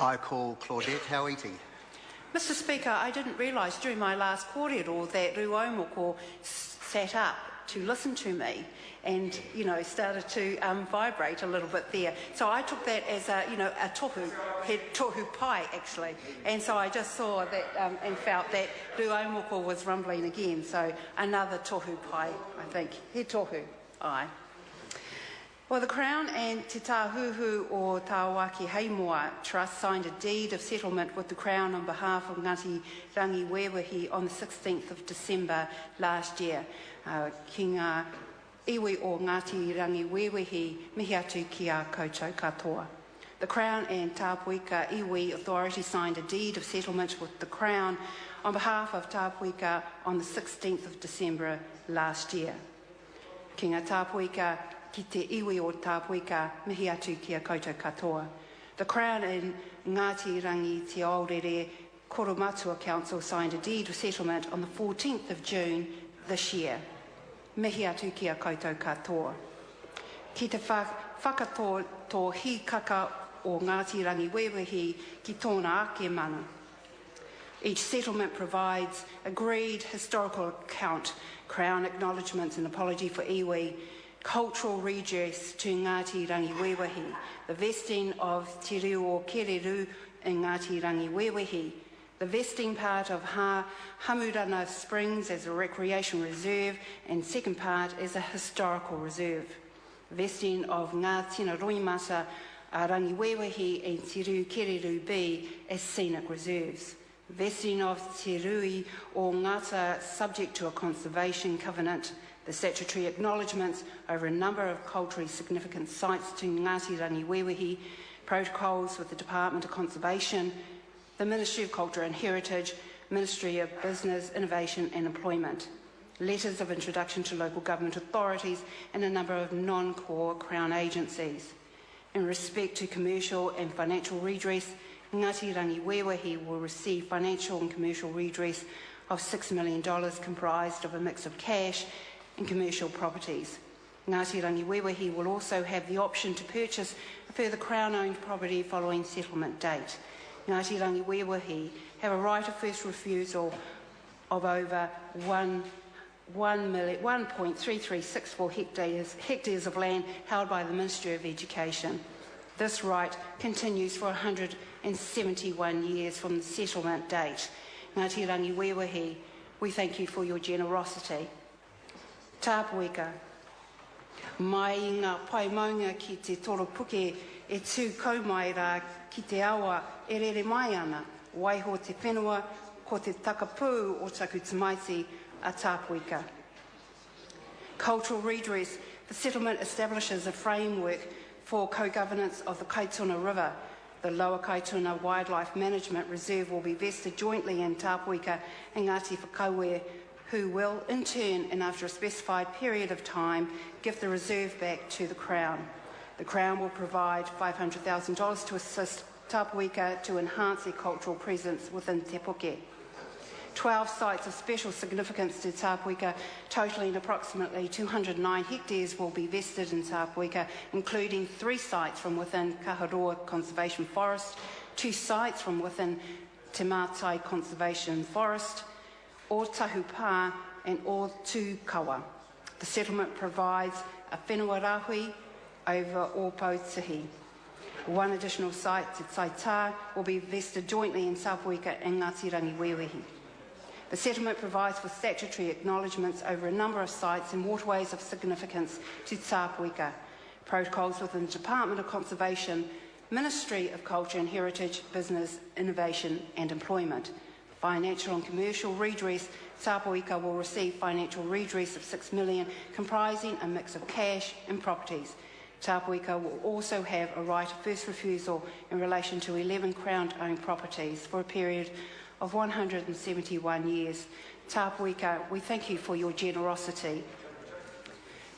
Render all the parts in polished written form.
I call Claudette Hauiti. Mr Speaker, I didn't realise during my last kōrero that Ruaumoko sat up to listen to me and, started to vibrate a little bit there. So I took that as a tohu, tohu pai actually. And so I just saw that and felt that Ruaumoko was rumbling again. So another tohu pai, I think. He tohu, ai. Well, the Crown and Te Tāhuhu o Tāwaki Heimoa Trust signed a deed of settlement with the Crown on behalf of Ngāti Rangi Wewehi on the 16th of December last year. Ki ngā iwi o Ngāti Rangi Wewehi mihi atu ki a koutou katoa. The Crown and Tāpuika Iwi Authority signed a deed of settlement with the Crown on behalf of Tāpuika on the 16th of December last year. Ki ngā Tāpuika ki te iwi o Tāpuika mihi atu ki a koutou katoa. The Crown and Ngāti Rangi Te Aorere Koromatua Council signed a deed of settlement on the 14th of June this year. Mihi atu ki a koutou katoa. Ki te whakatō tō hikaka o Ngāti Rangi Wewehi ki tōna ake mana. Each settlement provides agreed historical account, Crown acknowledgements and apology for iwi, cultural redress to Ngāti Rangi Wewehi, the vesting of Te Reo o Kereru in Ngāti Rangi Wewehi, the vesting part of Hamurana Springs as a recreation reserve, and second part as a historical reserve. Vesting of Ngā Tina Roimata Rangi Wewehi and Te Reo Kereru B as scenic reserves. Vesting of Te Rui o Ngata subject to a conservation covenant, the statutory acknowledgements over a number of culturally significant sites to Ngāti Rangi Wewehi, protocols with the Department of Conservation, the Ministry of Culture and Heritage, Ministry of Business, Innovation and Employment, letters of introduction to local government authorities and a number of non-core Crown agencies. In respect to commercial and financial redress, Ngāti Rangi Wewehi will receive financial and commercial redress of $6 million comprised of a mix of cash and commercial properties. Ngāti Rangi Wewehi will also have the option to purchase a further Crown-owned property following settlement date. Ngāti Rangi Wewehi have a right of first refusal of over 1.3364 hectares of land held by the Ministry of Education. This right continues for 171 years from the settlement date. Ngāti Rangi Wewehi, we thank you for your generosity. Tāpuika, mai i ngā pai maunga ki te toropuke e tū kaumai rā ki te awa e rere mai ana, waiho te whenua ko te takapū o taku tamaiti a Tāpuika. Cultural redress, the settlement establishes a framework for co-governance of the Kaituna River. The Lower Kaituna Wildlife Management Reserve will be vested jointly in Tāpuika and Ngāti Whakauē, who will, in turn, and after a specified period of time, give the reserve back to the Crown. The Crown will provide $500,000 to assist Tāpuika to enhance their cultural presence within Te Puke. 12 sites of special significance to Tāpuika, totalling approximately 209 hectares, will be vested in Tāpuika, including 3 sites from within Kaharoa Conservation Forest, 2 sites from within Te Mātai Conservation Forest, O Tahupā and O Tūkawa. The settlement provides a whenua rahui over Ōpau Tihi. 1 additional site, Te Taitā, will be vested jointly in Tāpuika and Ngāti Rangi Wewehi. The settlement provides for statutory acknowledgements over a number of sites and waterways of significance to Tāpuika. Protocols within the Department of Conservation, Ministry of Culture and Heritage, Business, Innovation and Employment. Financial and commercial redress, Tāpuika will receive financial redress of $6 million, comprising a mix of cash and properties. Tāpuika will also have a right of first refusal in relation to 11 Crown-owned properties for a period of 171 years. Tāpuika, we thank you for your generosity.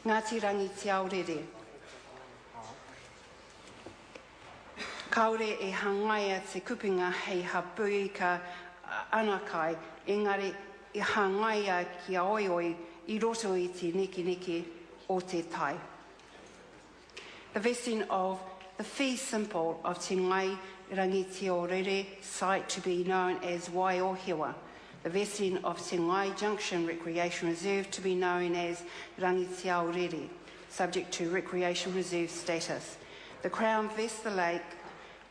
Ngāti Rangi Te Aorere. Kaore e hangaia te kupinga hei hapuika anakai, engari e hangaia ki a oioi I roto I te neki o te tai. The vesting of the fee simple of Te Ngai Rangiti o Rere site to be known as Waiohewa, the vesting of Singai Junction Recreation Reserve to be known as Rangiti o Rere, subject to Recreation Reserve status. The Crown vests the lake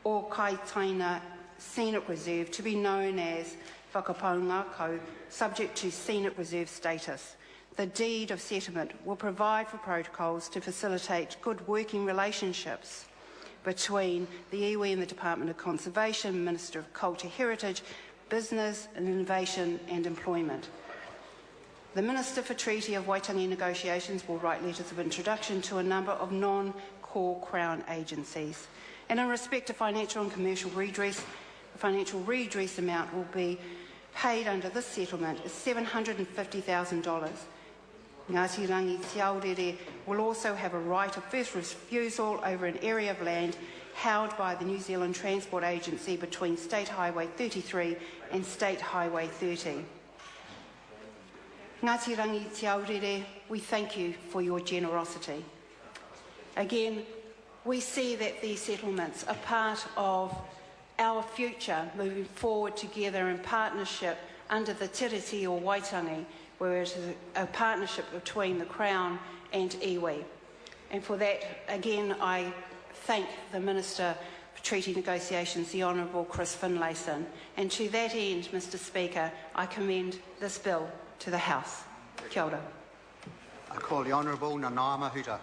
or Kaitaina Scenic Reserve to be known as Whakapaungako, subject to Scenic Reserve status. The deed of settlement will provide for protocols to facilitate good working relationships between the iwi and the Department of Conservation, Minister of Culture Heritage, Business and Innovation and Employment. The Minister for Treaty of Waitangi Negotiations will write letters of introduction to a number of non-core Crown agencies. And in respect to financial and commercial redress, the financial redress amount will be paid under this settlement is $750,000. Ngāti Rangi Te Aorere will also have a right of first refusal over an area of land held by the New Zealand Transport Agency between State Highway 33 and State Highway 30. Ngāti Rangi Te Aorere, we thank you for your generosity. Again, we see that these settlements are part of our future moving forward together in partnership under the Tiriti or Waitangi, where it is a partnership between the Crown and iwi. And for that, again, I thank the Minister for Treaty Negotiations, the Honourable Chris Finlayson. And to that end, Mr Speaker, I commend this bill to the House. Kia ora. I call the Honourable Nanaia Mahuta.